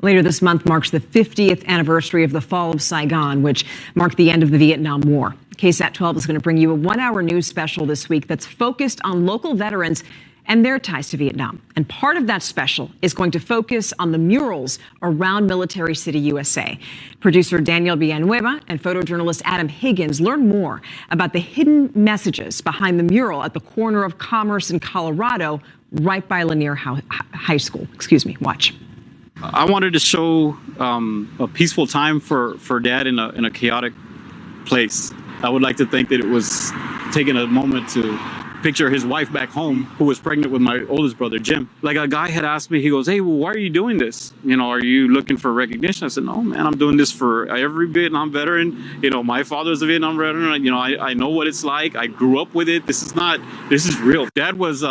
Later this month marks the 50th anniversary of the Fall of Saigon, which marked the end of the Vietnam War. KSAT 12 is going to bring you a one-hour news special this week that's focused on local veterans and their ties to Vietnam. And part of that special is going to focus on the murals around Military City, USA. Producer Daniel Villanueva and photojournalist Adam Higgins learn more about the hidden messages behind the mural at the corner of Commerce in Colorado, right by Lanier High School. Watch. I wanted to show a peaceful time for Dad in a chaotic place. I would like to think that it was taking a moment to picture his wife back home, who was pregnant with my oldest brother, Jim. Like, a guy had asked me, he goes, "Hey, well, why are you doing this? Are you looking for recognition?" I said, "No, man, I'm doing this for every Vietnam veteran. My father's a Vietnam veteran. I know what it's like. I grew up with it. This is real." Dad was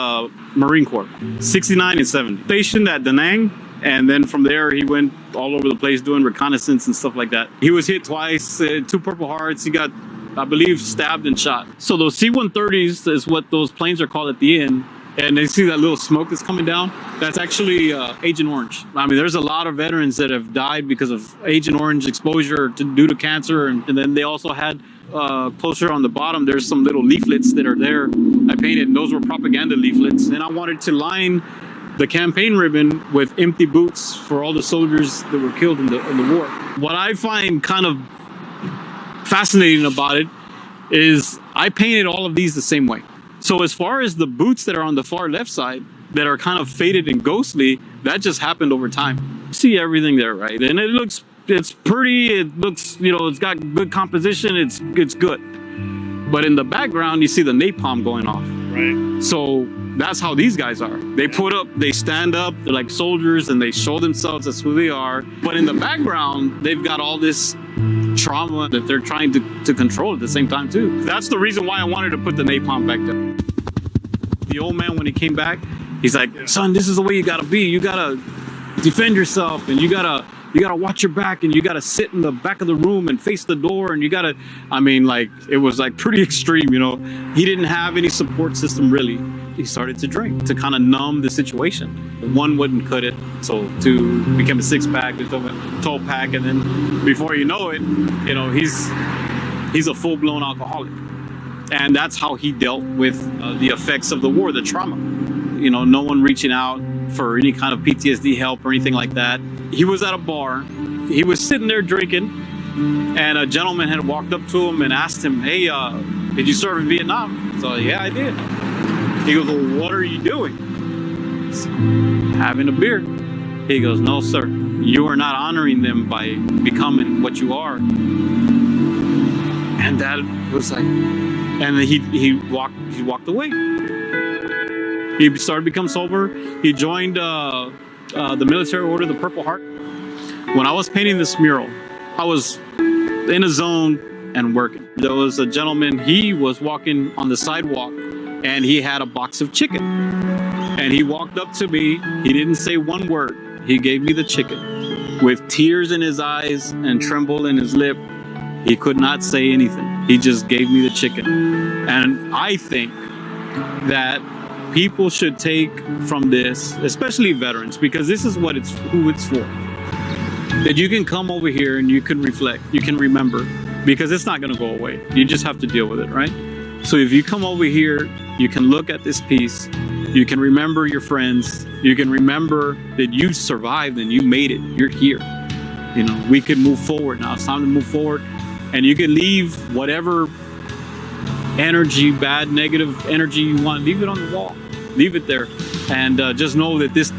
Marine Corps, 69 and 70. Stationed at Da Nang. And then from there, he went all over the place doing reconnaissance and stuff like that. He was hit twice, 2 Purple Hearts. He got, I believe, stabbed and shot. So those C-130s is what those planes are called at the end. And they see that little smoke that's coming down. That's actually Agent Orange. I mean, there's a lot of veterans that have died because of Agent Orange exposure due to cancer. And then they also had closer on the bottom, there's some little leaflets that are there. I painted, and those were propaganda leaflets. And I wanted to line the campaign ribbon with empty boots for all the soldiers that were killed in the war. What I find kind of fascinating about it is I painted all of these the same way. So as far as the boots that are on the far left side that are kind of faded and ghostly, that just happened over time. You see everything there, right? And it's pretty, it looks, it's got good composition, it's good. But in the background, you see the napalm going off. Right. So that's how these guys are. They stand up, they're like soldiers, and they show themselves as who they are. But in the background, they've got all this trauma that they're trying to control at the same time too. That's the reason why I wanted to put the napalm back there. The old man, when he came back, he's like, "Son, this is the way you gotta be. You gotta defend yourself, and you gotta watch your back, and you gotta sit in the back of the room and face the door, and you gotta," it was like pretty extreme, He didn't have any support system really. He started to drink to kind of numb the situation. One wouldn't cut it, so 2 became a 6-pack, became a 12-pack, and then before you know it, he's a full-blown alcoholic. And that's how he dealt with the effects of the war, the trauma. No one reaching out for any kind of PTSD help or anything like that. He was at a bar. He was sitting there drinking, and a gentleman had walked up to him and asked him, "Hey, did you serve in Vietnam?" So, "Yeah, I did." He goes, "Well, what are you doing?" "Having a beer." He goes, "No, sir. You are not honoring them by becoming what you are." And Dad was like, and he walked away. He started to become sober. He joined the military order, the Purple Heart. When I was painting this mural, I was in a zone and working. There was a gentleman, he was walking on the sidewalk, and he had a box of chicken. And he walked up to me. He didn't say one word. He gave me the chicken. With tears in his eyes and tremble in his lip, he could not say anything. He just gave me the chicken. And I think that people should take from this, especially veterans, because this is who it's for. That you can come over here and you can reflect, you can remember, because it's not going to go away. You just have to deal with it, right? So if you come over here, you can look at this piece, you can remember your friends, you can remember that you survived and you made it, you're here. We can move forward now. It's time to move forward, and you can leave whatever energy, bad, negative energy you want, leave it on the wall, leave it there. And just know that this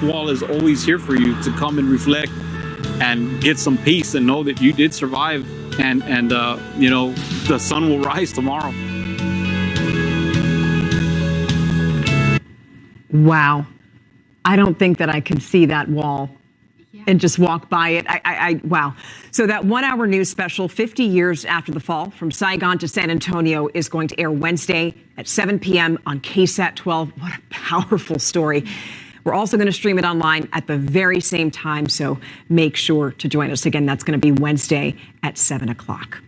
wall is always here for you to come and reflect and get some peace, and know that you did survive, and the sun will rise tomorrow. Wow. I don't think that I can see that wall and just walk by it. Wow. So that one-hour news special, 50 years after the fall, from Saigon to San Antonio, is going to air Wednesday at 7 p.m. on KSAT 12. What a powerful story. We're also going to stream it online at the very same time, so make sure to join us. Again, that's going to be Wednesday at 7 o'clock.